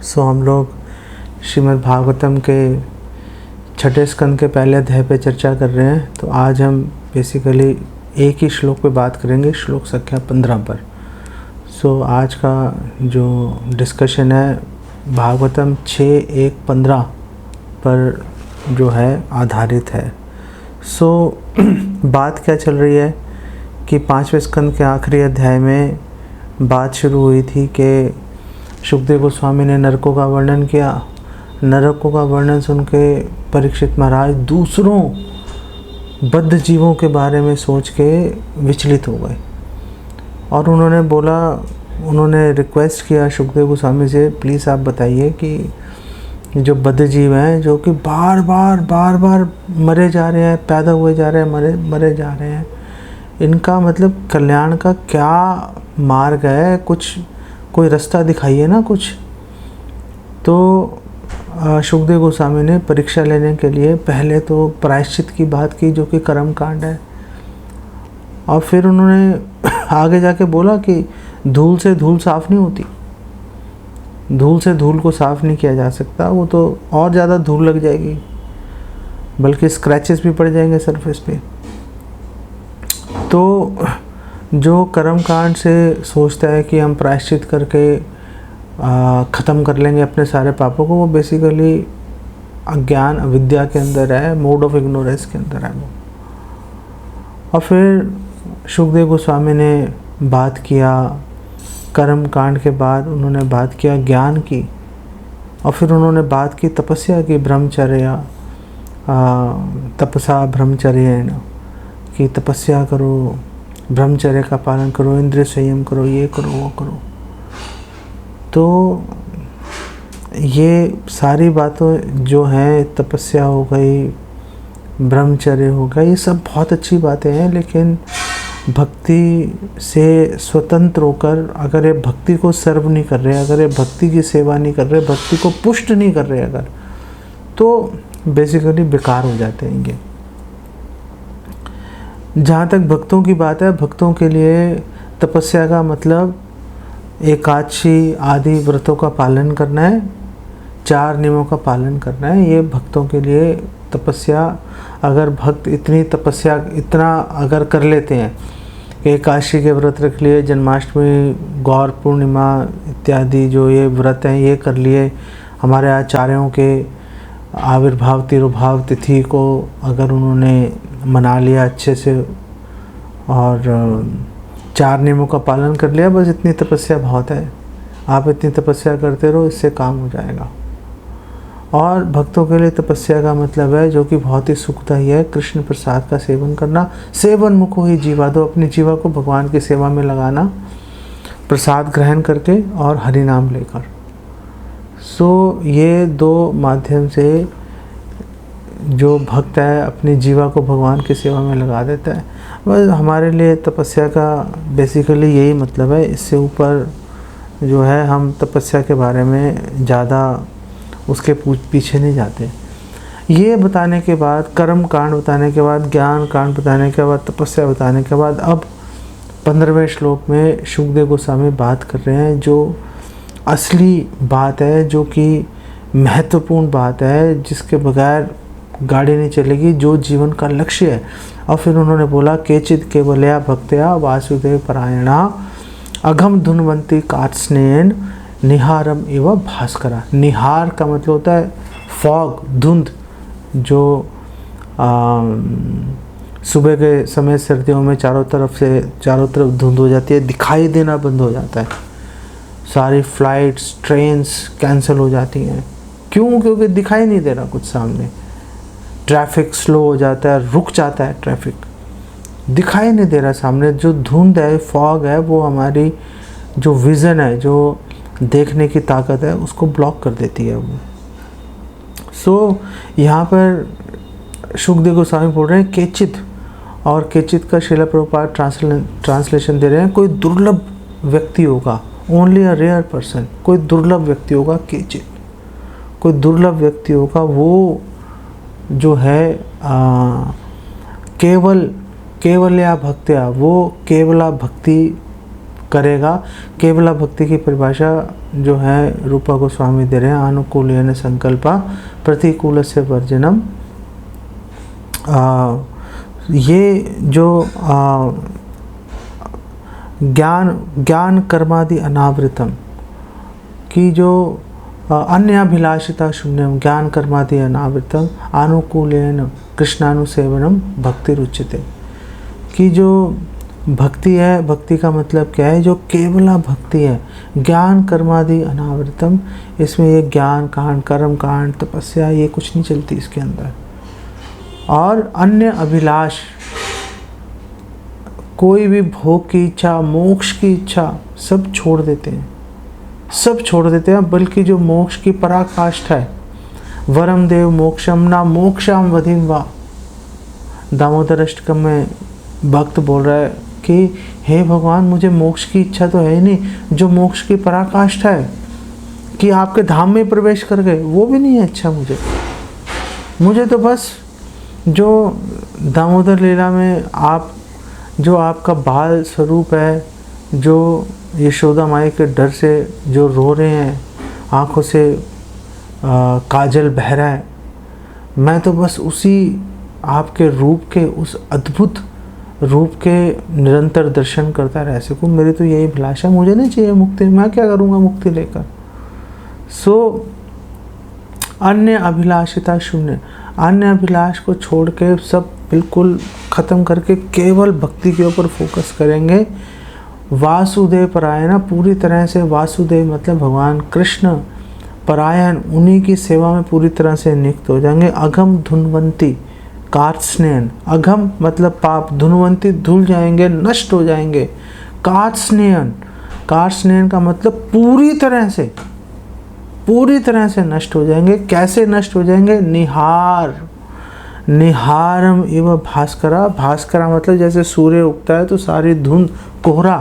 हम लोग श्रीमद् भागवतम के छठे स्कंद के पहले अध्याय पे चर्चा कर रहे हैं। तो आज हम बेसिकली एक ही श्लोक पे बात करेंगे, श्लोक संख्या 15 पर। आज का जो डिस्कशन है भागवतम 6:1-15 पर जो है आधारित है। बात क्या चल रही है कि 5वें स्कंद के आखिरी अध्याय में बात शुरू हुई थी कि शुकदेव गोस्वामी ने नरकों का वर्णन किया। नरकों का वर्णन सुन के परीक्षित महाराज दूसरों बद्ध जीवों के बारे में सोच के विचलित हो गए और उन्होंने रिक्वेस्ट किया शुकदेव गोस्वामी से, प्लीज़ आप बताइए कि जो बद्ध जीव हैं जो कि बार बार मरे जा रहे हैं, पैदा हुए जा रहे हैं, मरे जा रहे हैं, इनका मतलब कल्याण का क्या मार्ग है, कोई रास्ता दिखाइए ना कुछ। तो शुकदेव गोस्वामी ने परीक्षा लेने के लिए पहले तो प्रायश्चित की बात की जो कि कर्म कांड है, और फिर उन्होंने आगे जाके बोला कि धूल से धूल साफ़ नहीं होती, धूल से धूल को साफ़ नहीं किया जा सकता, वो तो और ज़्यादा धूल लग जाएगी, बल्कि स्क्रैचेस भी पड़ जाएंगे सरफेस पे। तो जो कर्म कांड से सोचता है कि हम प्रायश्चित करके ख़त्म कर लेंगे अपने सारे पापों को, वो बेसिकली अज्ञान अविद्या के अंदर है, मोड ऑफ इग्नोरेंस के अंदर है वो। और फिर शुकदेव गोस्वामी ने बात किया कर्म कांड के बाद, उन्होंने बात किया ज्ञान की, और फिर उन्होंने बात की तपस्या की, ब्रह्मचर्य तपसा ब्रह्मचर्य कि तपस्या करो, ब्रह्मचर्य का पालन करो, इंद्रिय संयम करो, ये करो वो करो। तो ये सारी बातें जो हैं, तपस्या हो गई, ब्रह्मचर्य हो गया, ये सब बहुत अच्छी बातें हैं, लेकिन भक्ति से स्वतंत्र होकर अगर ये भक्ति को सर्व नहीं कर रहे, अगर ये भक्ति की सेवा नहीं कर रहे, भक्ति को पुष्ट नहीं कर रहे अगर, तो बेसिकली बेकार हो जाते हैं ये। जहाँ तक भक्तों की बात है, भक्तों के लिए तपस्या का मतलब एकादशी आदि व्रतों का पालन करना है, 4 नियमों का पालन करना है, ये भक्तों के लिए तपस्या। अगर भक्त इतना अगर कर लेते हैं, एकादशी के व्रत रख लिए, जन्माष्टमी, गौर पूर्णिमा इत्यादि जो ये व्रत हैं ये कर लिए, हमारे आचार्यों के आविर्भाव तिरुभाव तिथि को अगर उन्होंने मना लिया अच्छे से और 4 नियमों का पालन कर लिया, बस इतनी तपस्या बहुत है। आप इतनी तपस्या करते रहो, इससे काम हो जाएगा। और भक्तों के लिए तपस्या का मतलब है, जो कि बहुत ही सुखदायी है, कृष्ण प्रसाद का सेवन करना। सेवन मुखो ही जीवा दो, अपनी जीवा को भगवान की सेवा में लगाना, प्रसाद ग्रहण करके और हरि नाम लेकर। ये 2 माध्यम से जो भक्त है अपनी जीवा को भगवान की सेवा में लगा देता है। बस हमारे लिए तपस्या का बेसिकली यही मतलब है। इससे ऊपर जो है हम तपस्या के बारे में ज़्यादा उसके पीछे नहीं जाते। ये बताने के बाद, कर्म कांड बताने के बाद, ज्ञान कांड बताने के बाद, तपस्या बताने के बाद, अब 15वें श्लोक में शुकदेव गोस्वामी बात कर रहे हैं जो असली बात है, जो कि महत्वपूर्ण बात है, जिसके बगैर गाड़ी नहीं चलेगी, जो जीवन का लक्ष्य है। और फिर उन्होंने बोला केचित केवलया भक्त्या वासुदेव परायणा अघम धुनवंती कात्स्नेन निहारम एवं भास्करा। निहार का मतलब होता है फॉग, धुंध, जो सुबह के समय सर्दियों में चारों तरफ धुंध हो जाती है, दिखाई देना बंद हो जाता है, सारी फ्लाइट्स ट्रेन्स कैंसिल हो जाती हैं। क्यों? क्योंकि दिखाई नहीं दे रहा कुछ सामने, ट्रैफिक स्लो हो जाता है, रुक जाता है ट्रैफिक, दिखाई नहीं दे रहा सामने। जो धुंध है, फॉग है, वो हमारी जो विज़न है, जो देखने की ताकत है, उसको ब्लॉक कर देती है वो। यहाँ पर शुकदेव गोस्वामी बोल रहे हैं केचित, और केचित का श्रील प्रभुपाद ट्रांसलेशन दे रहे हैं कोई दुर्लभ व्यक्ति होगा, ओनली अ रेयर पर्सन, कोई दुर्लभ व्यक्ति होगा, केचित कोई दुर्लभ व्यक्ति होगा, वो जो है केवल या भक्त्या, वो केवला भक्ति करेगा। केवला भक्ति की परिभाषा जो है रूपा गोस्वामी दे रहे हैं, अनुकूलेन संकल्पा प्रतिकूलस्य वर्जनम। ये जो ज्ञान कर्मादि अनावृतम की जो अन्याभिलाषिता शून्यम ज्ञान कर्मादि अनावृतम अनुकूलेन कृष्णानुसेवनम भक्ति रुच्यते। कि जो भक्ति है, भक्ति का मतलब क्या है, जो केवला भक्ति है, ज्ञान कर्मादि अनावृतम, इसमें ये ज्ञान कांड, कर्म कांड, तपस्या ये कुछ नहीं चलती इसके अंदर। और अन्य अभिलाष, कोई भी भोग की इच्छा, मोक्ष की इच्छा सब छोड़ देते हैं, सब छोड़ देते हैं। बल्कि जो मोक्ष की पराकाष्ठा है, वरम देव मोक्षम ना मोक्षाम वधिम वा, दामोदर अष्टकम में भक्त बोल रहा है कि हे भगवान, मुझे मोक्ष की इच्छा तो है ही नहीं, जो मोक्ष की पराकाष्ठा है कि आपके धाम में प्रवेश कर गए, वो भी नहीं है अच्छा मुझे तो बस जो दामोदर लीला में आप जो आपका बाल स्वरूप है, जो यशोदा माई के डर से जो रो रहे हैं, आँखों से काजल बह रहा है, मैं तो बस उसी आपके रूप के, उस अद्भुत रूप के निरंतर दर्शन करता रह सकूँ। मेरी तो यही अभिलाषा, मुझे नहीं चाहिए मुक्ति, मैं क्या करूँगा मुक्ति लेकर। सो अन्य अभिलाषिता शून्य, अन्य अभिलाष को छोड़ के सब बिल्कुल ख़त्म करके केवल भक्ति के ऊपर फोकस करेंगे। वासुदेव परायण, पूरी तरह से वासुदेव मतलब भगवान कृष्ण परायण, उन्हीं की सेवा में पूरी तरह से नियुक्त हो जाएंगे। अघम धुनवंती कार्त्स्नेयन, अघम मतलब पाप, धुनवंती धुल जाएंगे, नष्ट हो जाएंगे। कार्त्स्नेयन, कार्त्स्नेयन का मतलब पूरी तरह से नष्ट हो जाएंगे। कैसे नष्ट हो जाएंगे? निहारम एवं भास्करा, भास्करा मतलब जैसे सूर्य उगता है तो सारी धुंध, कोहरा,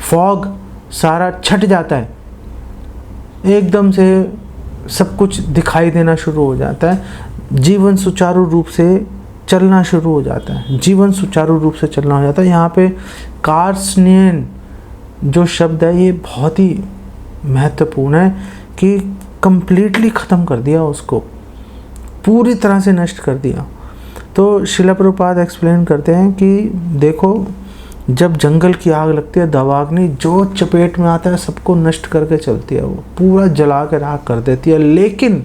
फॉग सारा छट जाता है, एकदम से सब कुछ दिखाई देना शुरू हो जाता है, जीवन सुचारू रूप से चलना शुरू हो जाता है, जीवन सुचारू रूप से चलना हो जाता है। यहाँ पे कार्त्स्नेयन जो शब्द है ये बहुत ही महत्वपूर्ण है कि कंप्लीटली ख़त्म कर दिया उसको, पूरी तरह से नष्ट कर दिया। तो श्रील प्रभुपाद एक्सप्लेन करते हैं कि देखो, जब जंगल की आग लगती है, दावाग्नि जो चपेट में आता है सबको नष्ट करके चलती है, वो पूरा जला के राख कर देती है। लेकिन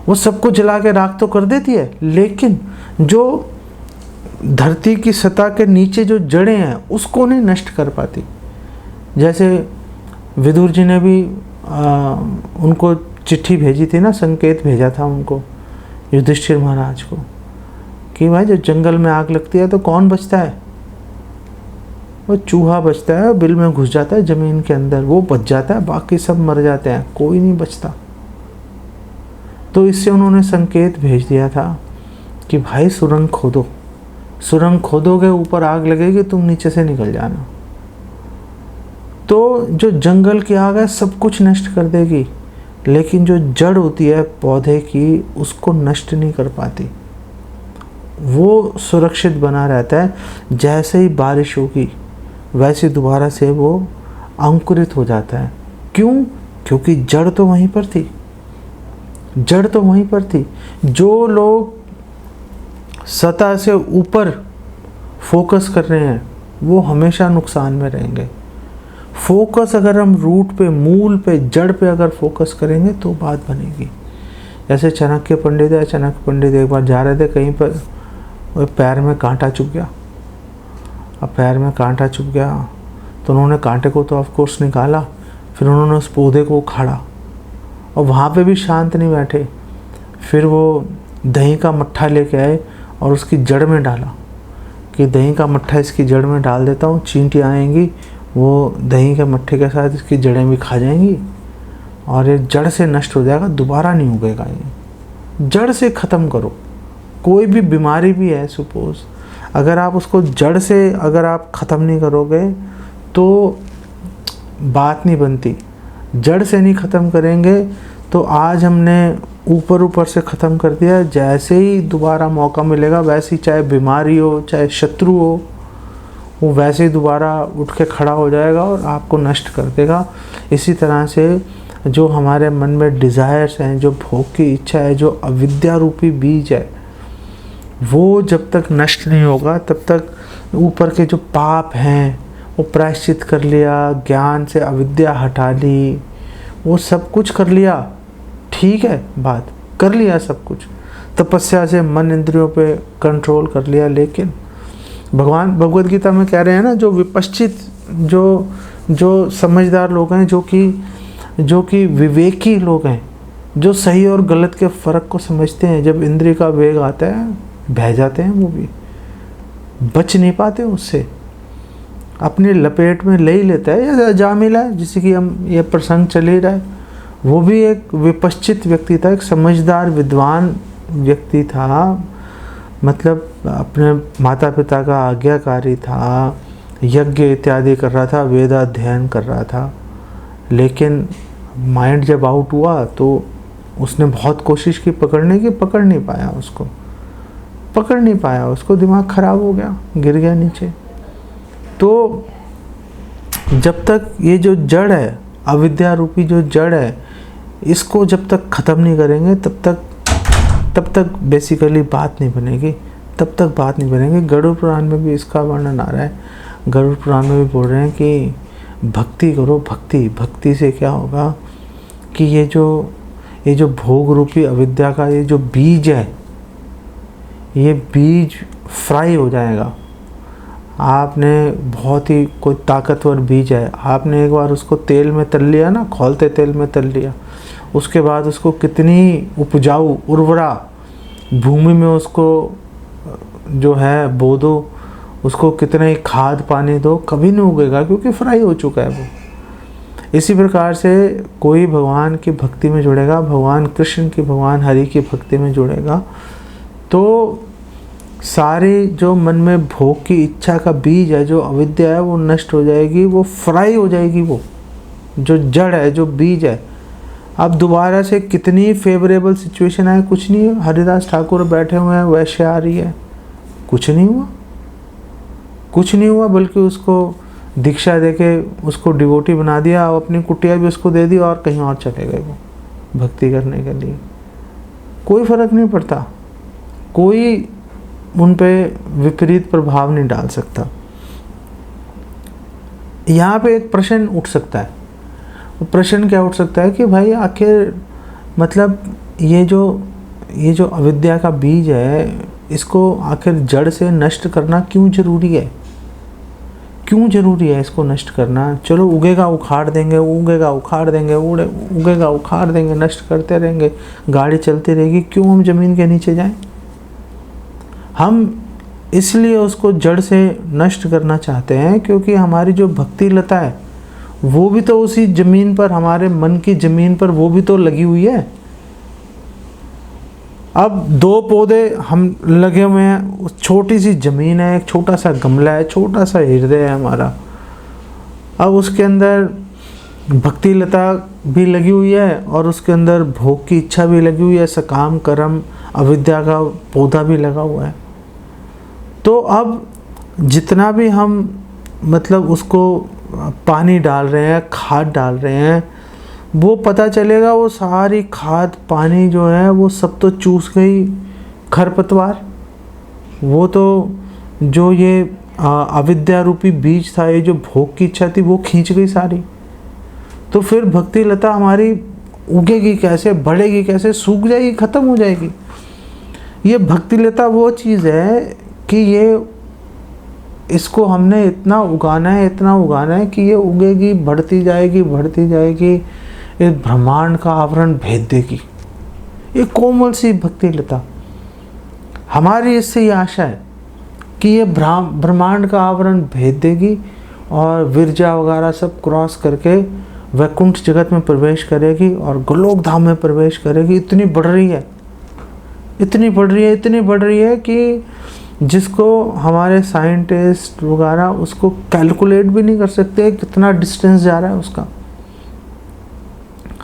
वो सबको जला के राख तो कर देती है, लेकिन जो धरती की सतह के नीचे जो जड़ें हैं उसको नहीं नष्ट कर पाती। जैसे विदुर जी ने भी उनको चिट्ठी भेजी थी ना, संकेत भेजा था उनको, युधिष्ठिर महाराज को, कि भाई जब जंगल में आग लगती है तो कौन बचता है? वो चूहा बचता है, बिल में घुस जाता है ज़मीन के अंदर, वो बच जाता है, बाकी सब मर जाते हैं, कोई नहीं बचता। तो इससे उन्होंने संकेत भेज दिया था कि भाई सुरंग खोदो, सुरंग खोदोगे ऊपर आग लगेगी, तुम नीचे से निकल जाना। तो जो जंगल की आग है सब कुछ नष्ट कर देगी, लेकिन जो जड़ होती है पौधे की उसको नष्ट नहीं कर पाती, वो सुरक्षित बना रहता है। जैसे ही बारिश होगी वैसे दोबारा से वो अंकुरित हो जाता है। क्यों? क्योंकि जड़ तो वहीं पर थी, जड़ तो वहीं पर थी। जो लोग सतह से ऊपर फोकस कर रहे हैं वो हमेशा नुकसान में रहेंगे। फोकस अगर हम रूट पे, मूल पे, जड़ पे अगर फोकस करेंगे तो बात बनेगी। जैसे चाणक्य पंडित है, चाणक्य पंडित एक बार जा रहे थे कहीं पर, पैर में कांटा चुभ गया। अब पैर में कांटा चुभ गया तो उन्होंने कांटे को तो ऑफ कोर्स निकाला, फिर उन्होंने उस पौधे को उखाड़ा और वहाँ पे भी शांत नहीं बैठे। फिर वो दही का मट्ठा लेके आए और उसकी जड़ में डाला कि दही का मट्ठा इसकी जड़ में डाल देता हूँ, चींटियाँ आएंगी, वो दही के मट्ठे के साथ इसकी जड़ें भी खा जाएंगी और ये जड़ से नष्ट हो जाएगा, दोबारा नहीं उगेगा। ये जड़ से ख़त्म करो। कोई भी बीमारी भी है सपोज, अगर आप उसको जड़ से अगर आप ख़त्म नहीं करोगे तो बात नहीं बनती। जड़ से नहीं ख़त्म करेंगे तो आज हमने ऊपर से ख़त्म कर दिया, जैसे ही दोबारा मौका मिलेगा वैसे ही, चाहे बीमारी हो चाहे शत्रु हो, वो वैसे ही दोबारा उठ के खड़ा हो जाएगा और आपको नष्ट कर देगा। इसी तरह से जो हमारे मन में डिज़ायर्स हैं, जो भोग की इच्छा है, जो अविद्या रूपी बीज है, वो जब तक नष्ट नहीं होगा तब तक ऊपर के जो पाप हैं वो प्रायश्चित कर लिया, ज्ञान से अविद्या हटा ली, वो सब कुछ कर लिया, ठीक है, बात कर लिया सब कुछ, तपस्या से मन इंद्रियों पे कंट्रोल कर लिया। लेकिन भगवान भगवद गीता में कह रहे हैं ना, जो विपश्चित, जो समझदार लोग हैं, जो कि विवेकी लोग हैं, जो सही और गलत के फ़र्क को समझते हैं, जब इंद्रिय का वेग आता है बह जाते हैं, वो भी बच नहीं पाते उससे, अपनी लपेट में ले ही लेता है। या जामिला है, जिससे कि हम ये प्रसंग चल ही रहा है, वो भी एक विपश्चित व्यक्ति था, एक समझदार विद्वान व्यक्ति था, मतलब अपने माता पिता का आज्ञाकारी था, यज्ञ इत्यादि कर रहा था, वेदाध्ययन कर रहा था। लेकिन माइंड जब आउट हुआ तो उसने बहुत कोशिश की पकड़ने की, पकड़ नहीं पाया उसको, दिमाग खराब हो गया, गिर गया नीचे। तो जब तक ये जो जड़ है, अविद्या रूपी जो जड़ है, इसको जब तक ख़त्म नहीं करेंगे तब तक बेसिकली बात नहीं बनेगी। गरुड़ पुराण में भी इसका वर्णन आ रहा है। गरुड़ पुराण में भी बोल रहे हैं कि भक्ति करो, भक्ति से क्या होगा कि ये जो भोग रूपी अविद्या का ये जो बीज है, ये बीज फ्राई हो जाएगा। आपने बहुत ही कोई ताकतवर बीज है, आपने एक बार उसको तेल में तल लिया ना, खौलते तेल में तल लिया, उसके बाद उसको कितनी उपजाऊ उर्वरा भूमि में उसको जो है बो दो, उसको कितना ही खाद पानी दो, कभी नहीं उगेगा, क्योंकि फ्राई हो चुका है वो। इसी प्रकार से कोई भगवान की भक्ति में जुड़ेगा, भगवान कृष्ण की, भगवान हरि की भक्ति में जुड़ेगा, तो सारी जो मन में भोग की इच्छा का बीज है, जो अविद्या है, वो नष्ट हो जाएगी, वो फ्राई हो जाएगी। वो जो जड़ है, जो बीज है, अब दोबारा से कितनी फेवरेबल सिचुएशन आए, कुछ नहीं, हरिदास ठाकुर बैठे हुए हैं, वैश्य आ रही है, कुछ नहीं हुआ, बल्कि उसको दीक्षा देके उसको डिवोटी बना दिया, और अपनी कुटिया भी उसको दे दी, और कहीं और चले गए वो भक्ति करने के लिए। कोई फर्क नहीं पड़ता, कोई उन पे विपरीत प्रभाव नहीं डाल सकता। यहाँ पे एक प्रश्न उठ सकता है, प्रश्न क्या उठ सकता है कि भाई आखिर मतलब ये जो अविद्या का बीज है, इसको आखिर जड़ से नष्ट करना क्यों जरूरी है? इसको नष्ट करना? चलो उगेगा उखाड़ देंगे, नष्ट करते रहेंगे, गाड़ी चलती रहेगी, क्यों हम ज़मीन के नीचे जाएं? हम इसलिए उसको जड़ से नष्ट करना चाहते हैं क्योंकि हमारी जो भक्ति लता है वो भी तो उसी ज़मीन पर, हमारे मन की ज़मीन पर वो भी तो लगी हुई है। अब 2 पौधे हम लगे हुए हैं, छोटी सी ज़मीन है, एक छोटा सा गमला है, छोटा सा हृदय है हमारा। अब उसके अंदर भक्ति लता भी लगी हुई है और उसके अंदर भोग की इच्छा भी लगी हुई है, सकाम कर्म अविद्या का पौधा भी लगा हुआ है। तो अब जितना भी हम मतलब उसको पानी डाल रहे हैं, खाद डाल रहे हैं, वो पता चलेगा वो सारी खाद पानी जो है वो सब तो चूस गई खरपतवार, वो तो जो ये अविद्या रूपी बीज था, ये जो भोग की इच्छा थी, वो खींच गई सारी। तो फिर भक्ति लता हमारी उगेगी कैसे, बढ़ेगी कैसे? सूख जाएगी, ख़त्म हो जाएगी। ये भक्ति लता वो चीज़ है कि ये इसको हमने इतना उगाना है कि ये उगेगी, बढ़ती जाएगी, ये ब्रह्मांड का आवरण भेद देगी। ये कोमल सी भक्ति लता, हमारी इससे ये आशा है कि ये ब्रह्मांड का आवरण भेद देगी और विरजा वगैरह सब क्रॉस करके वैकुंठ जगत में प्रवेश करेगी और गोलोक धाम में प्रवेश करेगी। इतनी बढ़ रही है कि जिसको हमारे साइंटिस्ट वगैरह उसको कैलकुलेट भी नहीं कर सकते कितना डिस्टेंस जा रहा है उसका।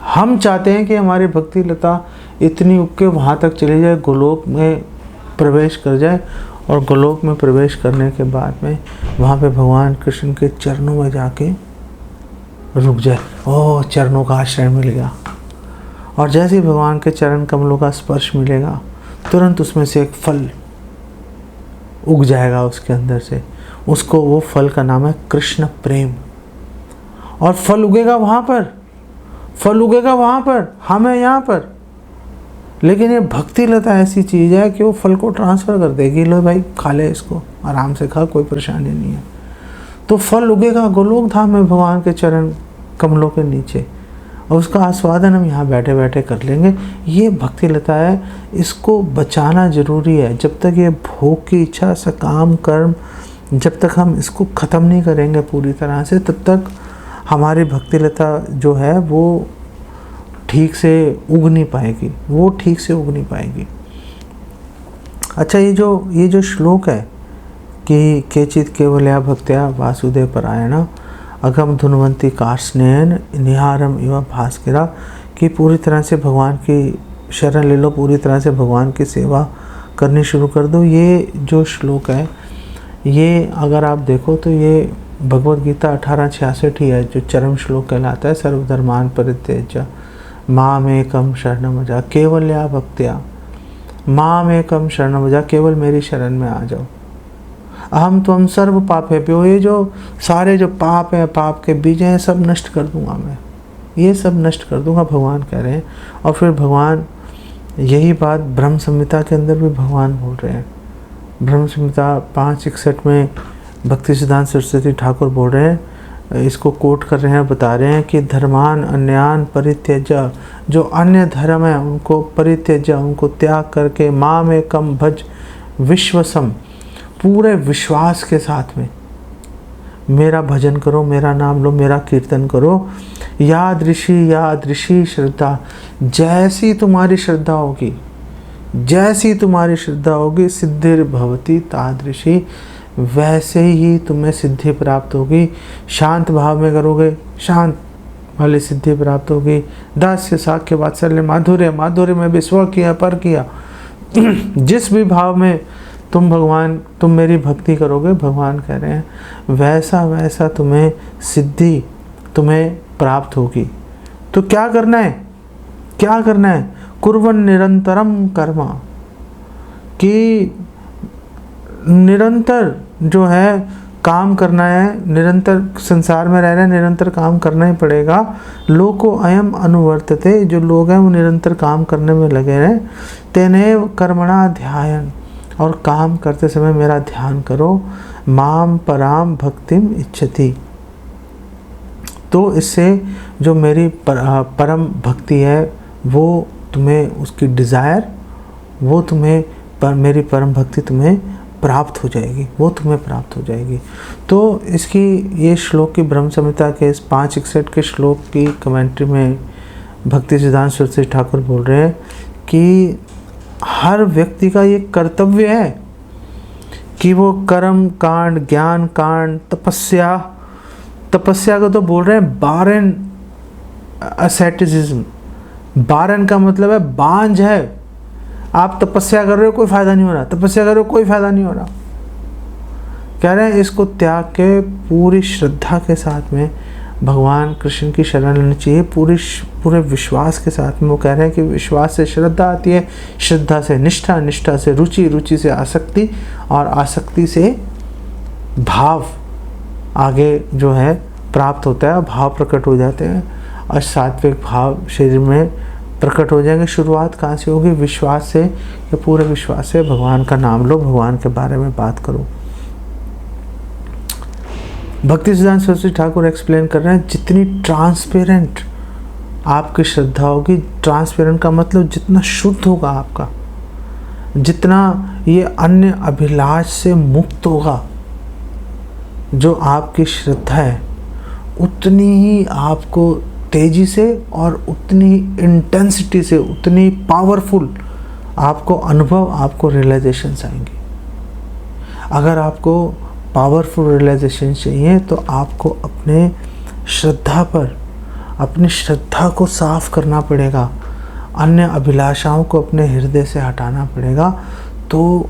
हम चाहते हैं कि हमारी भक्ति लता इतनी उग के वहाँ तक चली जाए, गोलोक में प्रवेश कर जाए और गोलोक में प्रवेश करने के बाद में वहाँ पे भगवान कृष्ण के चरणों में जाके रुक जाए। ओह, चरणों का आश्रय मिल गया। और जैसे ही भगवान के चरण कमलों का स्पर्श मिलेगा, तुरंत उसमें से एक फल उग जाएगा उसके अंदर से। उसको, वो फल का नाम है कृष्ण प्रेम। और फल उगेगा वहाँ पर, फल उगेगा वहाँ पर, हमें यहाँ पर। लेकिन ये भक्ति लता ऐसी चीज़ है कि वो फल को ट्रांसफ़र कर देगी। लो भाई, खा ले इसको, आराम से खा, कोई परेशानी नहीं है। तो फल उगेगा गोलोक धाम में भगवान के चरण कमलों के नीचे, और उसका आस्वादन हम यहाँ बैठे बैठे कर लेंगे। ये भक्ति लता है, इसको बचाना ज़रूरी है। जब तक ये भोग की इच्छा, सकाम कर्म, जब तक हम इसको ख़त्म नहीं करेंगे पूरी तरह से, तब तक हमारी भक्ति लता जो है वो ठीक से उग नहीं पाएगी, वो ठीक से उग नहीं पाएगी। अच्छा, ये जो श्लोक है कि केचित केवलया भक्त्या वासुदेव परायण अगम धुनवंती कार्ष्णेन निहारम इव भास्करा, कि पूरी तरह से भगवान की शरण ले लो, पूरी तरह से भगवान की सेवा करनी शुरू कर दो। ये जो श्लोक है, ये अगर आप देखो तो ये भगवद गीता 1866 ही है, जो चरम श्लोक कहलाता है। सर्वधर्मान परित्यज्य मामेकम शरणम व्रज केवलया भक्त्या मामेकम शरणम व्रज, केवल मेरी शरण में आ जाओ। अहम त्वं सर्व पापेभ्यो, ये जो सारे जो पाप हैं, पाप के बीज हैं, सब नष्ट कर दूंगा मैं, ये सब नष्ट कर दूंगा, भगवान कह रहे हैं। और फिर भगवान यही बात ब्रह्म संहिता के अंदर भी भगवान बोल रहे हैं। ब्रह्म संहिता 5:61 में भक्ति सिद्धांत सरस्वती ठाकुर बोल रहे हैं, इसको कोट कर रहे हैं, बता रहे हैं कि धर्मान अन्यान परित्यज्य, जो अन्य धर्म है उनको परित्यज्य, उनको त्याग करके माम एकम भज विश्वसम, पूरे विश्वास के साथ में मेरा भजन करो, मेरा नाम लो, मेरा कीर्तन करो। यादृशी श्रद्धा, जैसी तुम्हारी श्रद्धा होगी, जैसी तुम्हारी श्रद्धा होगी, सिद्धिर भवती तादृशी, वैसे ही तुम्हें सिद्धि प्राप्त होगी। शांत भाव में करोगे, शांत वाली सिद्धि प्राप्त होगी। दास्य साख्य वात्सल्य माधुर्य, माधुर्य में भी स्व किया पर किया, जिस भी भाव में तुम मेरी भक्ति करोगे, भगवान कह रहे हैं वैसा वैसा तुम्हें सिद्धि तुम्हें प्राप्त होगी। तो क्या करना है, क्या करना है? कुर्वन् निरंतरम कर्म, कि निरंतर जो है काम करना है, निरंतर संसार में रहना है, निरंतर काम करना ही पड़ेगा। लोको अयम अनुवर्तते, जो लोग हैं वो निरंतर काम करने में लगे रहें। तेनेव कर्मणा ध्यायन, और काम करते समय मेरा ध्यान करो। माम पराम भक्तिम इच्छति, तो इससे जो मेरी परम भक्ति है वो तुम्हें, उसकी डिज़ायर वो तुम्हें, मेरी परम भक्ति तुम्हें प्राप्त हो जाएगी, वो तुम्हें प्राप्त हो जाएगी। तो इसकी, ये श्लोक की ब्रह्म संहिता के इस 5:61 के श्लोक की कमेंट्री में भक्ति सिद्धांत सरस्वती ठाकुर बोल रहे हैं कि हर व्यक्ति का ये कर्तव्य है कि वो कर्म कांड, ज्ञान कांड, तपस्या, तपस्या को तो बोल रहे हैं बारन असैटिसिज्म। बारन का मतलब है बांझ है, आप तपस्या कर रहे हो कोई फायदा नहीं हो रहा, तपस्या कर रहे हो कोई फायदा नहीं हो रहा। कह रहे हैं इसको त्याग के पूरी श्रद्धा के साथ में भगवान कृष्ण की शरण लेनी चाहिए, पूरे विश्वास के साथ में। वो कह रहे हैं कि विश्वास से श्रद्धा आती है, श्रद्धा से निष्ठा, निष्ठा से रुचि, रुचि से आसक्ति, और आसक्ति से भाव आगे जो है प्राप्त होता है, भाव प्रकट हो जाते हैं, और सात्विक भाव शरीर में प्रकट हो जाएंगे। शुरुआत कहाँ से होगी? विश्वास से, या पूरे विश्वास से भगवान का नाम लो, भगवान के बारे में बात करो। भक्ति सिद्धांत सरस्वती ठाकुर एक्सप्लेन कर रहे हैं, जितनी ट्रांसपेरेंट आपकी श्रद्धा होगी, ट्रांसपेरेंट का मतलब जितना शुद्ध होगा आपका, जितना ये अन्य अभिलाष से मुक्त होगा जो आपकी श्रद्धा है, उतनी ही आपको तेजी से और उतनी इंटेंसिटी से, उतनी पावरफुल आपको अनुभव, आपको रियलाइजेशंस आएंगे। अगर आपको पावरफुल रियलाइजेशन चाहिए तो आपको अपने श्रद्धा पर, अपनी श्रद्धा को साफ करना पड़ेगा, अन्य अभिलाषाओं को अपने हृदय से हटाना पड़ेगा। तो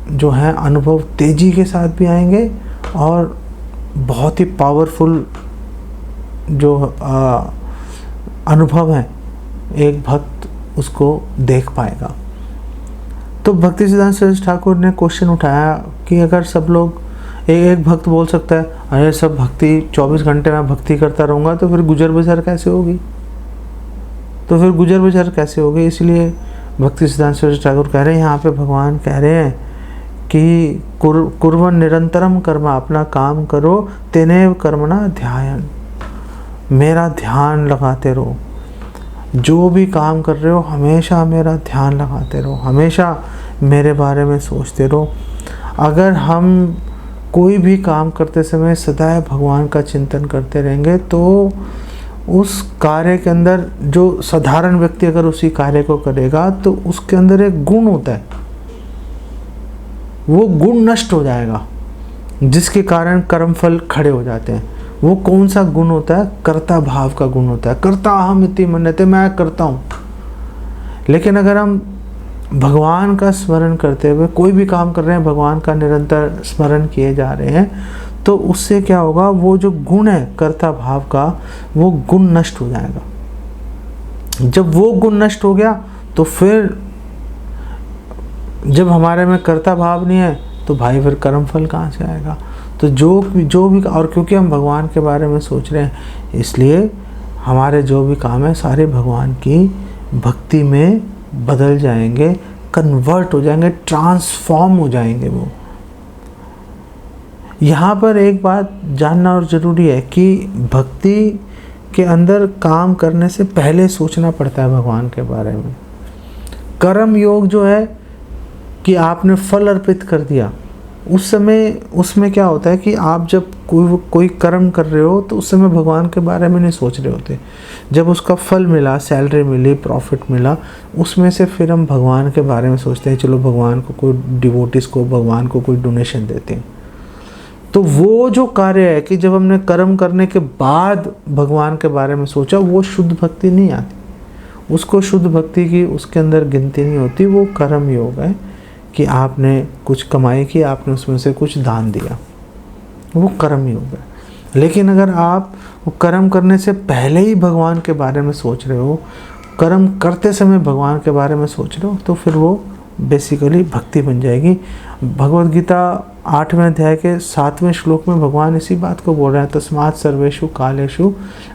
जो है अनुभव तेजी के साथ भी आएंगे और बहुत ही पावरफुल जो अनुभव है एक भक्त उसको देख पाएगा। तो भक्ति सिद्धांत सरस्वती ठाकुर ने क्वेश्चन उठाया कि अगर सब लोग, एक भक्त बोल सकता है अरे सब भक्ति 24 घंटे में भक्ति करता रहूँगा तो फिर गुजर बसर कैसे होगी, इसलिए भक्ति सिद्धांत सरस्वती ठाकुर कह रहे हैं, यहाँ पे भगवान कह रहे हैं कि कुर्वन् निरंतरम कर्म, अपना काम करो, तेनेव कर्मणा ध्यायन्, मेरा ध्यान लगाते रहो। जो भी काम कर रहे हो हमेशा मेरा ध्यान लगाते रहो, हमेशा मेरे बारे में सोचते रहो। अगर हम कोई भी काम करते समय सदैव भगवान का चिंतन करते रहेंगे तो उस कार्य के अंदर, जो साधारण व्यक्ति अगर उसी कार्य को करेगा तो उसके अंदर एक गुण होता है, वो गुण नष्ट हो जाएगा जिसके कारण कर्मफल खड़े हो जाते हैं। वो कौन सा गुण होता है? कर्ता भाव का गुण होता है। कर्ता अहम इति मन्यते, मैं करता हूँ। लेकिन अगर हम भगवान का स्मरण करते हुए कोई भी काम कर रहे हैं, भगवान का निरंतर स्मरण किए जा रहे हैं, तो उससे क्या होगा, वो जो गुण है कर्ता भाव का, वो गुण नष्ट हो जाएगा। जब वो गुण नष्ट हो गया तो फिर जब हमारे में कर्ता भाव नहीं है तो भाई फिर कर्म फल कहाँ से आएगा। तो जो भी और क्योंकि हम भगवान के बारे में सोच रहे हैं इसलिए हमारे जो भी काम है सारे भगवान की भक्ति में बदल जाएंगे, कन्वर्ट हो जाएंगे, ट्रांसफॉर्म हो जाएंगे। वो यहाँ पर एक बात जानना और ज़रूरी है कि भक्ति के अंदर काम करने से पहले सोचना पड़ता है भगवान के बारे में। कर्म योग जो है कि आपने फल अर्पित कर दिया, उस समय उसमें क्या होता है कि आप जब कोई कर्म कर रहे हो तो उस समय भगवान के बारे में नहीं सोच रहे होते। जब उसका फल मिला, सैलरी मिली, प्रॉफिट मिला, उसमें से फिर हम भगवान के बारे में सोचते हैं, चलो भगवान को कोई डिवोटिस को, भगवान को कोई डोनेशन देते हैं। तो वो जो कार्य है कि जब हमने कर्म करने के बाद भगवान के बारे में सोचा, वो शुद्ध भक्ति नहीं आती। उसको शुद्ध भक्ति की उसके अंदर गिनती नहीं होती। वो कर्म योग है कि आपने कुछ कमाई की, आपने उसमें से कुछ दान दिया, वो कर्म योग है। लेकिन अगर आप वो कर्म करने से पहले ही भगवान के बारे में सोच रहे हो, कर्म करते समय भगवान के बारे में सोच रहे हो, तो फिर वो बेसिकली भक्ति बन जाएगी। भगवद गीता 8वें अध्याय के 7वें श्लोक में भगवान इसी बात को बोल रहे हैं, तस्मात् सर्वेषु कालेषु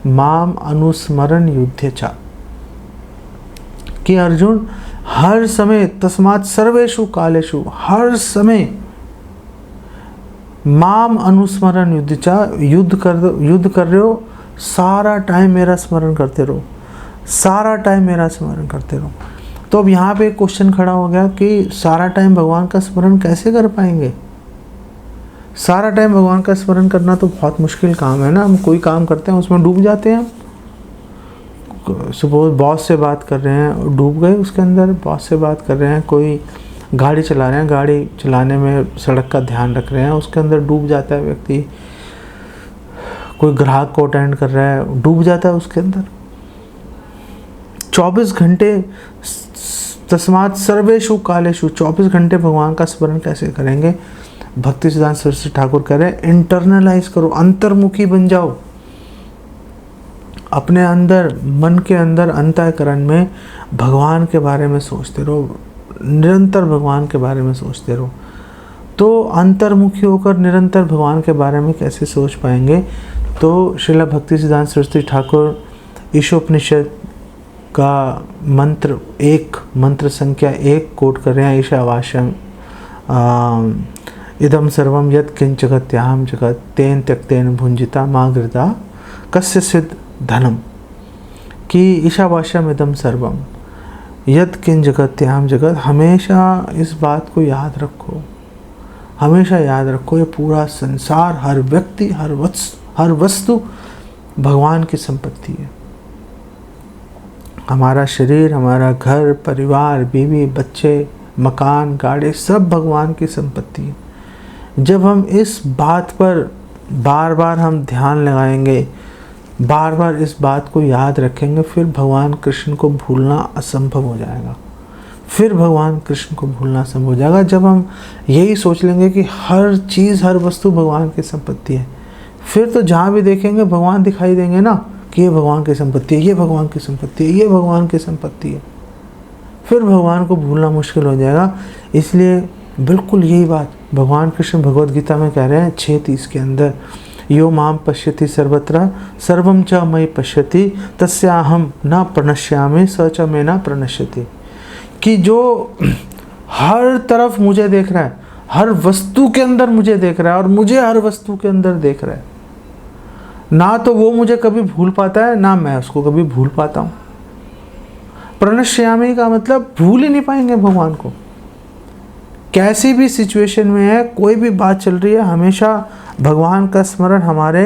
माम अनुस्मरण युध्यचा, कि अर्जुन हर समय, तस्मात् सर्वेषु कालेषु, हर समय माम अनुस्मरण युद्धचा, युद्ध कर रहे हो, सारा टाइम मेरा स्मरण करते रहो, सारा टाइम मेरा स्मरण करते रहो। तो अब यहाँ पे एक क्वेश्चन खड़ा हो गया कि सारा टाइम भगवान का स्मरण कैसे कर पाएंगे? सारा टाइम भगवान का स्मरण करना तो बहुत मुश्किल काम है ना। हम कोई काम करते हैं उसमें डूब जाते हैं। सपोज बॉस से बात कर रहे हैं, डूब गए उसके अंदर। बॉस से बात कर रहे हैं, कोई गाड़ी चला रहे हैं, गाड़ी चलाने में सड़क का ध्यान रख रहे हैं, उसके अंदर डूब जाता है व्यक्ति। कोई ग्राहक को अटेंड कर रहा है, डूब जाता है उसके अंदर। 24 घंटे, तस्मात् सर्वेषु कालेषु, 24 घंटे भगवान का स्मरण कैसे करेंगे? भक्ति सिद्धांत सरस्वती ठाकुर कह रहे हैं, इंटरनलाइज करो, अंतर्मुखी बन जाओ। अपने अंदर, मन के अंदर, अंतःकरण में भगवान के बारे में सोचते रहो, निरंतर भगवान के बारे में सोचते रहो। तो अंतर्मुखी होकर निरंतर भगवान के बारे में कैसे सोच पाएंगे? तो श्रील भक्ति सिद्धांत सरस्वती ठाकुर ईशोपनिषद का मंत्र 1, मंत्र संख्या 1 कोट कर रहे हैं। ईशावास्यम इदम सर्वम यत् किंच जगत्याम जगत तेन त्यक्तेन भुंजिता मागृता कस्य सिद्ध धनम, कि ईशावास्यम इदम सर्वम यत् किंच जगत्याम जगत। हमेशा इस बात को याद रखो, हमेशा याद रखो, ये पूरा संसार, हर व्यक्ति, हर वस्तु भगवान की संपत्ति है। हमारा शरीर, हमारा घर, परिवार, बीवी, बच्चे, मकान, गाड़ी, सब भगवान की संपत्ति है। जब हम इस बात पर बार बार हम ध्यान लगाएंगे, बार बार इस बात को याद रखेंगे, फिर भगवान कृष्ण को भूलना असंभव हो जाएगा। फिर भगवान कृष्ण को भूलना संभव हो जाएगा। जब हम यही सोच लेंगे कि हर चीज़ हर वस्तु भगवान की संपत्ति है, फिर तो जहाँ भी देखेंगे भगवान दिखाई देंगे ना कि ये भगवान की संपत्ति है, ये भगवान की संपत्ति है, ये भगवान की संपत्ति है। फिर भगवान को भूलना मुश्किल हो जाएगा। इसलिए बिल्कुल यही बात भगवान कृष्ण भगवद गीता में कह रहे हैं 6:30 के अंदर, यो माम पश्यति सर्वत्र सर्वम च मयि पश्यति तस्याहम न प्रणश्यामि स च मे न प्रणश्यति। कि जो हर तरफ मुझे देख रहा है, हर वस्तु के अंदर मुझे देख रहा है और मुझे हर वस्तु के अंदर देख रहा है, ना तो वो मुझे कभी भूल पाता है ना मैं उसको कभी भूल पाता हूँ। प्रणश्यामी का मतलब भूल ही नहीं पाएंगे भगवान को। कैसी भी सिचुएशन में है, कोई भी बात चल रही है, हमेशा भगवान का स्मरण हमारे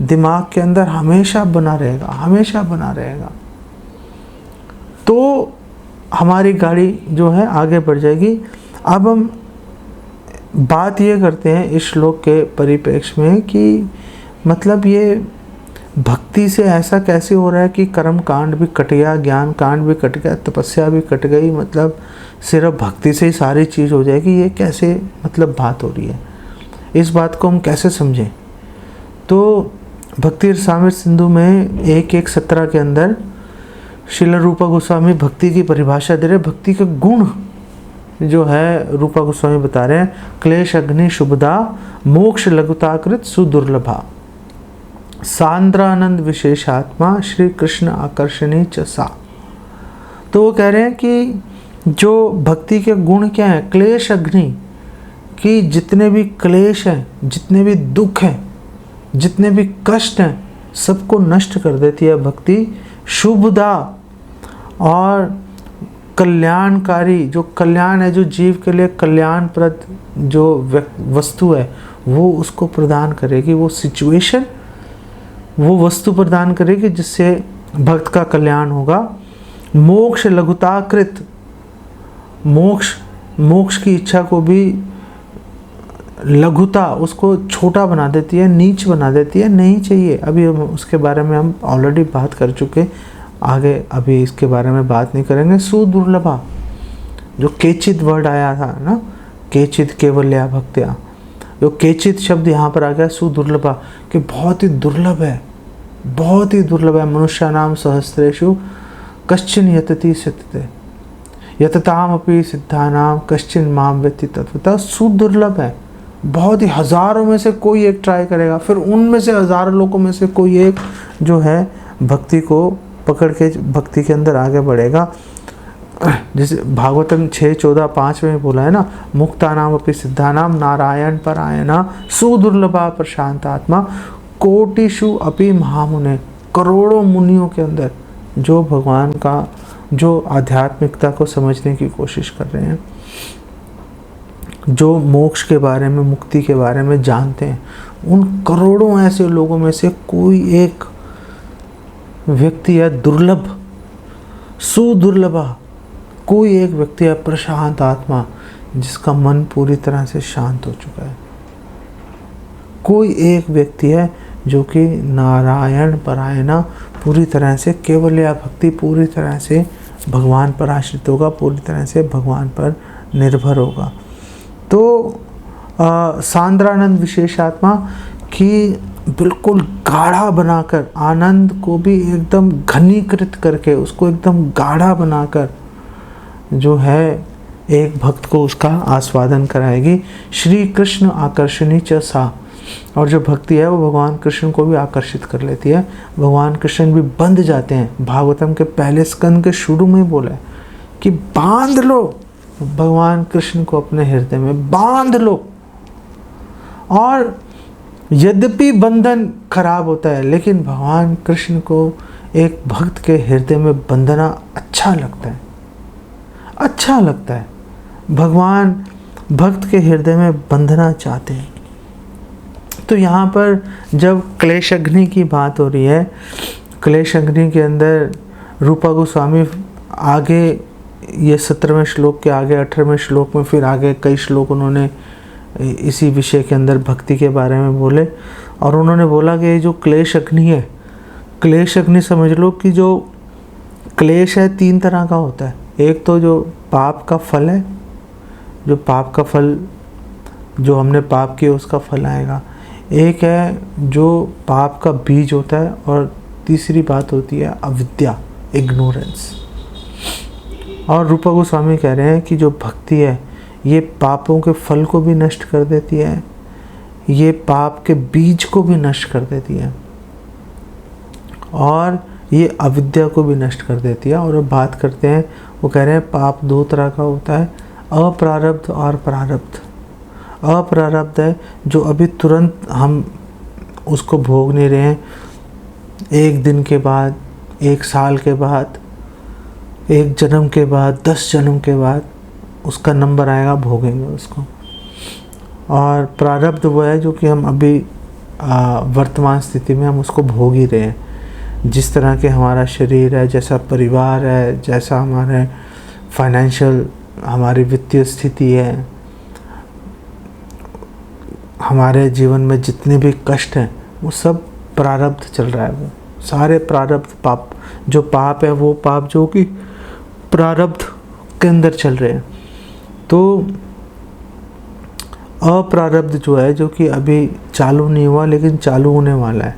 दिमाग के अंदर हमेशा बना रहेगा, हमेशा बना रहेगा। तो हमारी गाड़ी जो है आगे बढ़ जाएगी। अब हम बात ये करते हैं इस श्लोक के परिप्रेक्ष्य में कि मतलब ये भक्ति से ऐसा कैसे हो रहा है कि कर्म कांड भी कट गया, ज्ञान कांड भी कट गया, तपस्या भी कट गई, मतलब सिर्फ भक्ति से ही सारी चीज़ हो जाएगी। ये कैसे मतलब बात हो रही है, इस बात को हम कैसे समझें? तो भक्ति रसामृत सिंधु में 1:17 के अंदर श्रील रूपा गोस्वामी भक्ति की परिभाषा दे रहे। भक्ति के गुण जो है रूपा गोस्वामी बता रहे हैं, क्लेश अग्नि शुभदा मोक्ष लघुताकृत सुदुर्लभा सांद्रानंद विशेषात्मा श्री कृष्ण आकर्षणी च सा। तो वो कह रहे हैं कि जो भक्ति के गुण क्या है, क्लेश अग्नि, कि जितने भी क्लेश हैं, जितने भी दुख हैं, जितने भी कष्ट हैं, सबको नष्ट कर देती है भक्ति। शुभदा और कल्याणकारी, जो कल्याण है, जो जीव के लिए कल्याणप्रद जो वस्तु है वो उसको प्रदान करेगी, वो सिचुएशन, वो वस्तु प्रदान करेगी जिससे भक्त का कल्याण होगा। मोक्ष लघुताकृत, मोक्ष की इच्छा को भी लघुता, उसको छोटा बना देती है, नीच बना देती है, नहीं चाहिए। अभी उसके बारे में हम ऑलरेडी बात कर चुके, आगे अभी इसके बारे में बात नहीं करेंगे। सुदुर्लभा, जो केचित वर्ड आया था ना, केचित केवल्या भक्त्या, जो केचित शब्द यहाँ पर आ गया सुदुर्लभा, कि बहुत ही दुर्लभ है, बहुत ही दुर्लभ है। मनुष्यानाम सहस्रेषु कश्चिन यतति सिद्धते यतताम अपि सिद्धानाम कश्चिन माम व्यति तत्वतः। सुदुर्लभ है, बहुत ही हजारों में से कोई एक ट्राई करेगा, फिर उनमें से हजारों लोगों में से कोई एक जो है भक्ति को पकड़ के भक्ति के अंदर आगे बढ़ेगा। जैसे भागवतम 6:14-5 में बोला है ना, मुक्तानाम अपि सिद्धानाम नारायण परायणा सुदुर्लभा प्रशांत आत्मा कोटिषु अपि महामुने। करोड़ों मुनियों के अंदर जो भगवान का, जो आध्यात्मिकता को समझने की कोशिश कर रहे हैं, जो मोक्ष के बारे में, मुक्ति के बारे में जानते हैं, उन करोड़ों ऐसे लोगों में से कोई एक व्यक्ति है दुर्लभ, सुदुर्लभा, कोई एक व्यक्ति है प्रशांत आत्मा, जिसका मन पूरी तरह से शांत हो चुका है। कोई एक व्यक्ति है जो कि नारायण परायणा, पूरी तरह से केवल्या भक्ति, पूरी तरह से भगवान पर आश्रित होगा, पूरी तरह से भगवान पर निर्भर होगा। तो सांद्रानंद विशेषात्मा की बिल्कुल गाढ़ा बनाकर, आनंद को भी एकदम घनीकृत करके, उसको एकदम गाढ़ा बनाकर जो है एक भक्त को उसका आस्वादन कराएगी। श्री कृष्ण आकर्षणी च सा, और जो भक्ति है वो भगवान कृष्ण को भी आकर्षित कर लेती है। भगवान कृष्ण भी बंध जाते हैं। भागवतम के पहले स्कंद के शुरू में बोला है कि बांध लो भगवान कृष्ण को अपने हृदय में, बांध लो। और यद्यपि बंधन खराब होता है, लेकिन भगवान कृष्ण को एक भक्त के हृदय में बंधना अच्छा लगता है, अच्छा लगता है। भगवान भक्त के हृदय में बंधना चाहते हैं। तो यहाँ पर जब क्लेश अग्नि की बात हो रही है, क्लेश अग्नि के अंदर रूपा गोस्वामी आगे ये 17वें श्लोक के आगे 18वें श्लोक में, फिर आगे कई श्लोक उन्होंने इसी विषय के अंदर भक्ति के बारे में बोले। और उन्होंने बोला कि ये जो क्लेश अग्नि है, क्लेश अग्नि समझ लो कि जो क्लेश है 3 तरह का होता है। एक तो जो पाप का फल है, जो पाप का फल, जो हमने पाप किया उसका फल आएगा। एक है जो पाप का बीज होता है, और तीसरी बात होती है अविद्या, इग्नोरेंस। और रूपा गोस्वामी कह रहे हैं कि जो भक्ति है ये पापों के फल को भी नष्ट कर देती है, ये पाप के बीज को भी नष्ट कर देती है, और ये अविद्या को भी नष्ट कर देती है। और अब बात करते हैं, वो कह रहे हैं पाप दो तरह का होता है, अप्रारब्ध और प्रारब्ध। अप्रारब्ध है जो अभी तुरंत हम उसको भोग नहीं रहे हैं, एक दिन के बाद, एक साल के बाद, एक जन्म के बाद, 10 जन्म के बाद उसका नंबर आएगा, भोगेंगे उसको। और प्रारब्ध वो है जो कि हम अभी वर्तमान स्थिति में हम उसको भोग ही रहे हैं। जिस तरह के हमारा शरीर है, जैसा परिवार है, जैसा हमारे फाइनेंशियल, हमारी वित्तीय स्थिति है, हमारे जीवन में जितने भी कष्ट हैं वो सब प्रारब्ध चल रहा है। वो सारे प्रारब्ध, पाप, जो पाप है वो पाप जो कि प्रारब्ध के अंदर चल रहे हैं। तो अप्रारब्ध जो है, जो कि अभी चालू नहीं हुआ लेकिन चालू होने वाला है,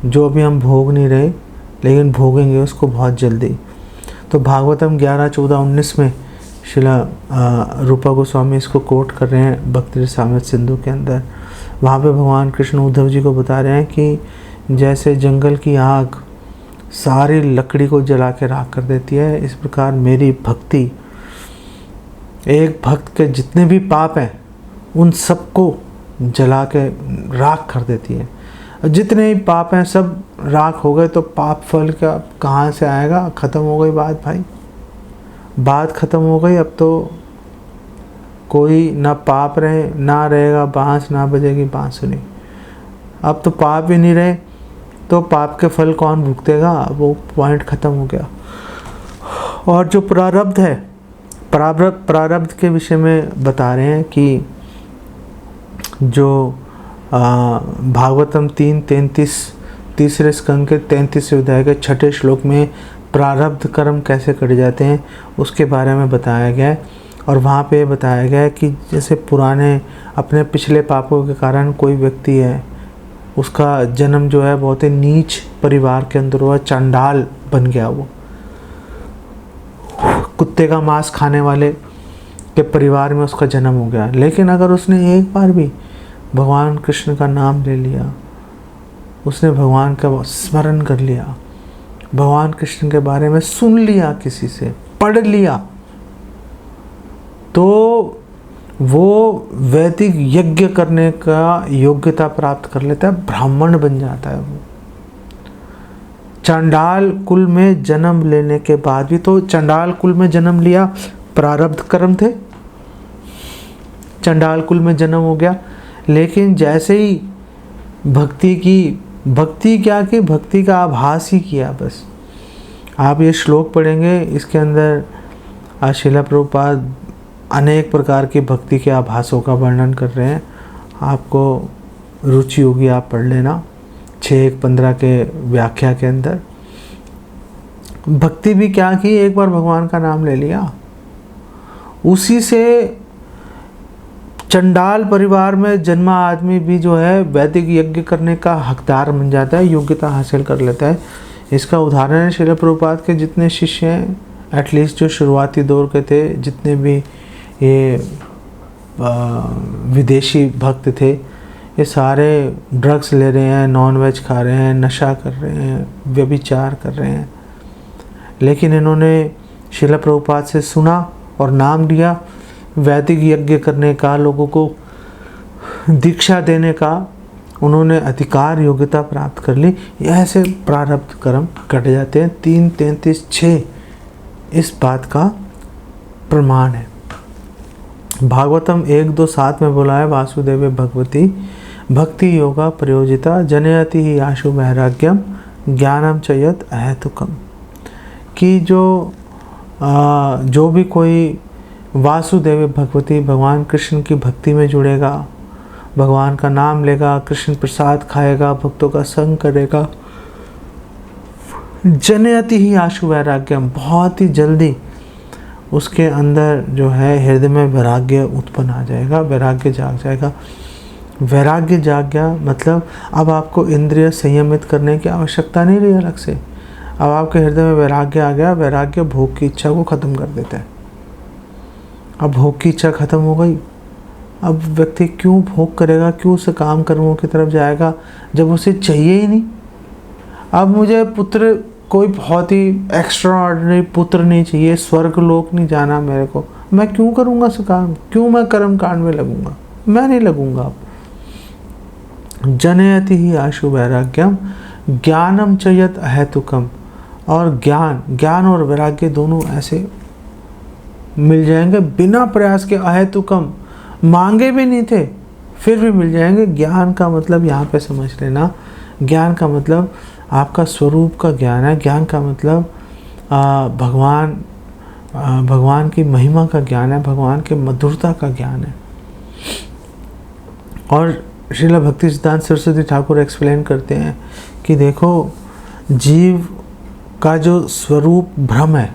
जो अभी हम भोग नहीं रहे लेकिन भोगेंगे उसको बहुत जल्दी। तो भागवतम 11, 14, 19 में शिला रूपा गोस्वामी इसको कोट कर रहे हैं भक्ति रसामृत सिंधु के अंदर। वहाँ पे भगवान कृष्ण उद्धव जी को बता रहे हैं कि जैसे जंगल की आग सारी लकड़ी को जला के राख कर देती है, इस प्रकार मेरी भक्ति एक भक्त के जितने भी पाप हैं उन सबको जला के राख कर देती है। जितने भी पाप हैं सब राख हो गए, तो पाप फल का कहाँ से आएगा? ख़त्म हो गई बात भाई, बात ख़त्म हो गई। अब तो कोई ना पाप रहे, ना रहेगा बांस, ना बजेगी बांसुरी। अब तो पाप ही नहीं रहे तो पाप के फल कौन भुगतेगा? वो पॉइंट ख़त्म हो गया। और जो प्रारब्ध है, प्रारब्ध के विषय में बता रहे हैं कि जो भागवतम 3:33 तीसरे स्कंद के 33वें अध्याय के 6ठे श्लोक में प्रारब्ध कर्म कैसे कट जाते हैं उसके बारे में बताया गया है। और वहाँ पे बताया गया है कि जैसे पुराने अपने पिछले पापों के कारण कोई व्यक्ति है, उसका जन्म जो है बहुत ही नीच परिवार के अंदर हुआ, चांडाल बन गया, वो कुत्ते का मांस खाने वाले के परिवार में उसका जन्म हो गया। लेकिन अगर उसने एक बार भी भगवान कृष्ण का नाम ले लिया, उसने भगवान का स्मरण कर लिया, भगवान कृष्ण के बारे में सुन लिया, किसी से पढ़ लिया, तो वो वैदिक यज्ञ करने का योग्यता प्राप्त कर लेता है, ब्राह्मण बन जाता है वो। चांडाल कुल में जन्म लेने के बाद भी, तो चांडाल कुल में जन्म लिया, प्रारब्ध कर्म थे, चांडाल कुल में जन्म हो गया। लेकिन जैसे ही भक्ति क्या की, भक्ति का आभास ही किया बस। आप ये श्लोक पढ़ेंगे, इसके अंदर श्रील प्रभुपाद अनेक प्रकार की भक्ति के आभासों का वर्णन कर रहे हैं। आपको रुचि होगी, आप पढ़ लेना 6:1-15 के व्याख्या के अंदर। भक्ति भी क्या की, एक बार भगवान का नाम ले लिया, उसी से चंडाल परिवार में जन्मा आदमी भी जो है वैदिक यज्ञ करने का हकदार बन जाता है, योग्यता हासिल कर लेता है। इसका उदाहरण है श्रील प्रभुपाद के जितने शिष्य हैं, एटलीस्ट जो शुरुआती दौर के थे, जितने भी ये विदेशी भक्त थे, ये सारे ड्रग्स ले रहे हैं, नॉन वेज खा रहे हैं, नशा कर रहे हैं, व्यभिचार कर रहे हैं। लेकिन इन्होंने श्रील प्रभुपाद से सुना और नाम लिया, वैदिक यज्ञ करने का, लोगों को दीक्षा देने का उन्होंने अधिकार, योग्यता प्राप्त कर ली। ऐसे प्रारब्ध कर्म कट जाते हैं। 3:33-6 इस बात का प्रमाण है। भागवतम 1:2-7 में बोला है, वासुदेव भगवती भक्ति योगा प्रयोजिता जनयति ही आशु वैराग्यम ज्ञानम च यत् अहेतुकम, कि जो भी कोई वासुदेव भगवती भगवान कृष्ण की भक्ति में जुड़ेगा, भगवान का नाम लेगा, कृष्ण प्रसाद खाएगा, भक्तों का संग करेगा, जनयति ही आशु वैराग्यम, बहुत ही जल्दी उसके अंदर जो है हृदय में वैराग्य उत्पन्न आ जाएगा, वैराग्य जाग जाएगा। वैराग्य जाग गया मतलब अब आपको इंद्रिय संयमित करने की आवश्यकता नहीं रही अलग से। अब आपके हृदय में वैराग्य आ गया। वैराग्य भोग की इच्छा को ख़त्म कर देता है। अब भोग की इच्छा ख़त्म हो गई। अब व्यक्ति क्यों भोग करेगा, क्यों उसे काम कर्मों की तरफ जाएगा जब उसे चाहिए ही नहीं। अब मुझे पुत्र, कोई बहुत ही एक्स्ट्रा ऑर्डिनरी पुत्र नहीं चाहिए, स्वर्ग लोक नहीं जाना मेरे को, मैं क्यों करूँगा उसे काम, क्यों मैं कर्म कांड में लगूंगा, मैं नहीं लगूंगा। अब जनयति ही आशु वैराग्यम ज्ञानम च यत् अहेतुकम। और ज्ञान और वैराग्य दोनों ऐसे मिल जाएंगे बिना प्रयास के। अहेतुकम, मांगे भी नहीं थे फिर भी मिल जाएंगे। ज्ञान का मतलब यहाँ पे समझ लेना, ज्ञान का मतलब आपका स्वरूप का ज्ञान है। ज्ञान का मतलब भगवान की महिमा का ज्ञान है, भगवान के मधुरता का ज्ञान है। और श्रील भक्ति सिद्धांत सरस्वती ठाकुर एक्सप्लेन करते हैं कि देखो, जीव का जो स्वरूप भ्रम है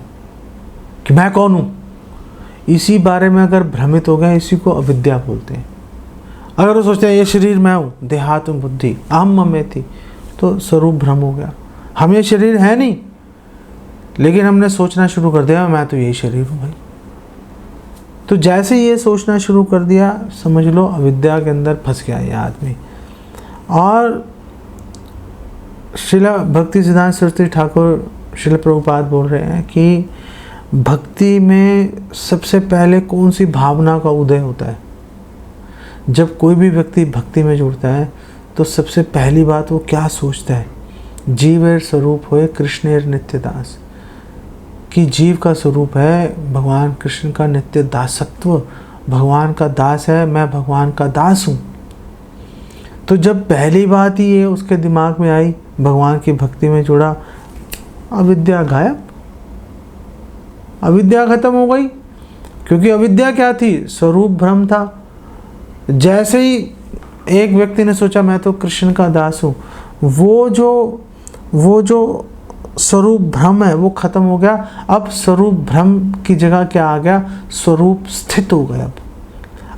कि मैं कौन हूँ, इसी बारे में अगर भ्रमित हो गए, इसी को अविद्या बोलते हैं। अगर वो सोचते हैं ये शरीर मैं हूँ, देहात्म बुद्धि अहम ममेति, तो स्वरूप भ्रम हो गया। हम ये शरीर है नहीं, लेकिन हमने सोचना शुरू कर दिया मैं तो यही शरीर हूँ भाई। तो जैसे ये सोचना शुरू कर दिया, समझ लो अविद्या के अंदर फंस गया ये आदमी। और श्रीला भक्ति सिद्धांत सरस्वती ठाकुर श्रील प्रभुपाद बोल रहे हैं कि भक्ति में सबसे पहले कौन सी भावना का उदय होता है। जब कोई भी व्यक्ति भक्ति में जुड़ता है तो सबसे पहली बात वो क्या सोचता है, जीवेर स्वरूप होए कृष्णेर नित्य दास, कि जीव का स्वरूप है भगवान कृष्ण का नित्य दासत्व, भगवान का दास है, मैं भगवान का दास हूँ। तो जब पहली बात ही ये उसके दिमाग में आई, भगवान की भक्ति में जुड़ा, अविद्या गायब, अविद्या खत्म हो गई। क्योंकि अविद्या क्या थी, स्वरूप भ्रम था। जैसे ही एक व्यक्ति ने सोचा मैं तो कृष्ण का दास हूँ, वो जो स्वरूप भ्रम है वो खत्म हो गया। अब स्वरूप भ्रम की जगह क्या आ गया, स्वरूप स्थित हो गया।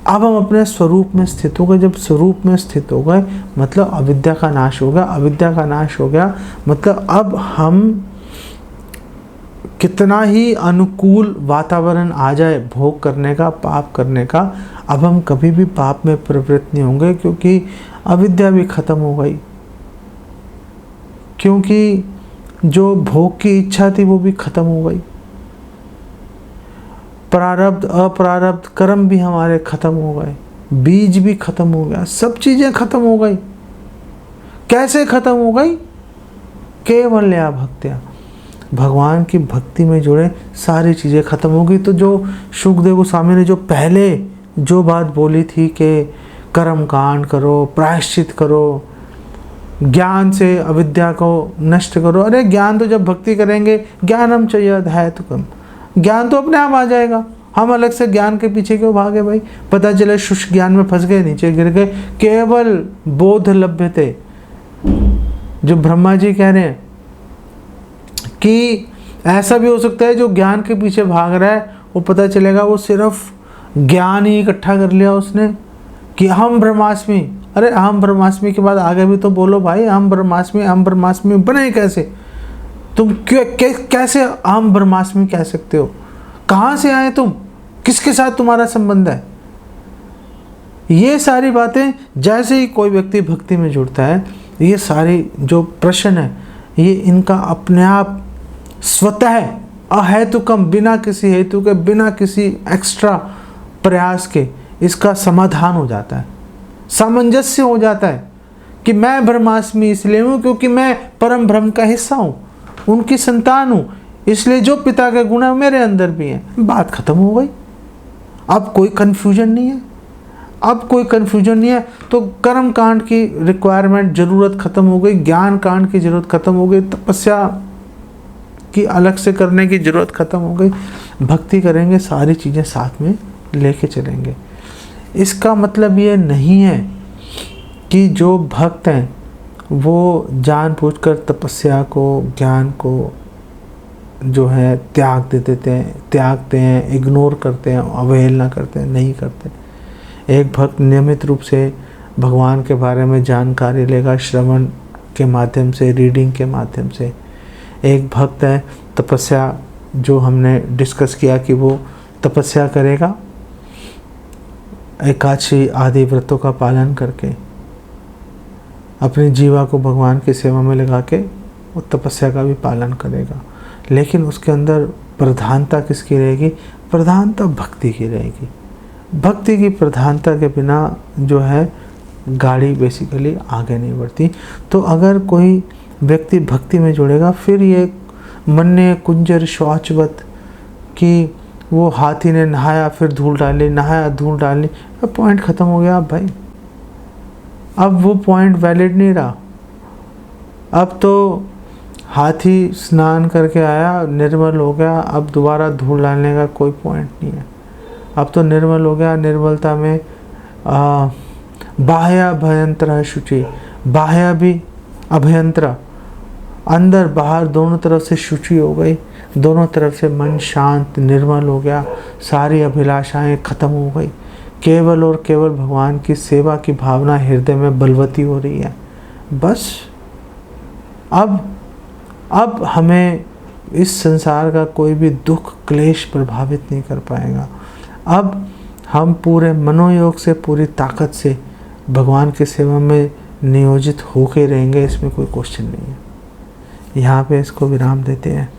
अब हम अपने स्वरूप में स्थित हो गए। जब स्वरूप में स्थित हो गए मतलब अविद्या का नाश हो गया। अविद्या का नाश हो गया मतलब अब हम कितना ही अनुकूल वातावरण आ जाए भोग करने का, पाप करने का, अब हम कभी भी पाप में प्रवृत्त नहीं होंगे, क्योंकि अविद्या भी खत्म हो गई। क्योंकि जो भोग की इच्छा थी वो भी खत्म हो गई। प्रारब्ध अप्रारब्ध कर्म भी हमारे खत्म हो गए, बीज भी खत्म हो गया, सब चीजें खत्म हो गई। कैसे खत्म हो गई, केवल या भक्त्या, भगवान की भक्ति में जुड़े सारी चीज़ें खत्म हो गई। तो जो शुकदेव गोस्वामी ने जो पहले जो बात बोली थी कि कर्म कांड करो, प्रायश्चित करो, ज्ञान से अविद्या को नष्ट करो। अरे ज्ञान तो जब भक्ति करेंगे, ज्ञानम चाहिए अध्याय तो कम, ज्ञान तो अपने आप आ जाएगा। हम अलग से ज्ञान के पीछे क्यों भागे भाई। पता चले शुष्क ज्ञान में फंस गए, नीचे गिर गए। केवल बोध लभ्यते, जो ब्रह्मा जी कह रहे हैं कि ऐसा भी हो सकता है जो ज्ञान के पीछे भाग रहा है वो पता चलेगा वो सिर्फ ज्ञान ही इकट्ठा कर लिया उसने कि अहम ब्रह्मास्मि। अरे अहम ब्रह्मास्मि के बाद आगे भी तो बोलो भाई, अहम ब्रह्मास्मि बने कैसे तुम, कैसे अहम ब्रह्मास्मि कह सकते हो, कहाँ से आए तुम, किसके साथ तुम्हारा संबंध है। ये सारी बातें जैसे ही कोई व्यक्ति भक्ति में जुड़ता है, ये सारी जो प्रश्न है ये इनका अपने आप स्वतः अहेतुकम, बिना किसी हेतु के, बिना किसी एक्स्ट्रा प्रयास के इसका समाधान हो जाता है, सामंजस्य हो जाता है कि मैं ब्रह्मास्मि इसलिए हूँ क्योंकि मैं परम ब्रह्म का हिस्सा हूँ, उनकी संतान हूँ, इसलिए जो पिता के गुण है मेरे अंदर भी हैं। बात खत्म हो गई। अब कोई कन्फ्यूजन नहीं है, अब कोई कन्फ्यूजन नहीं है। तो कर्म कांड की रिक्वायरमेंट, ज़रूरत खत्म हो गई, ज्ञान कांड की ज़रूरत खत्म हो गई, तपस्या की अलग से करने की ज़रूरत खत्म हो गई। भक्ति करेंगे, सारी चीज़ें साथ में लेके चलेंगे। इसका मतलब ये नहीं है कि जो भक्त हैं वो जानबूझकर तपस्या को, ज्ञान को जो है त्यागते हैं, इग्नोर करते हैं, अवहेलना करते हैं, नहीं करते। एक भक्त नियमित रूप से भगवान के बारे में जानकारी लेगा, श्रवण के माध्यम से, रीडिंग के माध्यम से। एक भक्त है तपस्या, जो हमने डिस्कस किया कि वो तपस्या करेगा, एकादशी आदि व्रतों का पालन करके अपनी जीवा को भगवान की सेवा में लगा के वो तपस्या का भी पालन करेगा। लेकिन उसके अंदर प्रधानता किसकी रहेगी? प्रधानता भक्ति की रहेगी। भक्ति की प्रधानता के बिना जो है गाड़ी बेसिकली आगे नहीं बढ़ती। तो अगर कोई व्यक्ति भक्ति में जुड़ेगा, फिर ये मन्ने कुंजर शौचवत कि वो हाथी ने नहाया फिर धूल डाली, नहाया धूल डाली, अब पॉइंट ख़त्म हो गया। अब भाई अब वो पॉइंट वैलिड नहीं रहा। अब तो हाथी स्नान करके आया, निर्मल हो गया, अब दोबारा धूल डालने का कोई पॉइंट नहीं है। अब तो निर्मल हो गया। निर्मलता में बाह्य अभयंतरा शुचि, बाह्य भी अभयंतरा, अंदर बाहर दोनों तरफ से शुचि हो गई, दोनों तरफ से मन शांत निर्मल हो गया, सारी अभिलाषाएं खत्म हो गई। केवल और केवल भगवान की सेवा की भावना हृदय में बलवती हो रही है। बस अब हमें इस संसार का कोई भी दुख क्लेश प्रभावित नहीं कर पाएगा। अब हम पूरे मनोयोग से, पूरी ताकत से भगवान की सेवा में नियोजित होके रहेंगे, इसमें कोई क्वेश्चन नहीं है। यहाँ पे इसको विराम देते हैं।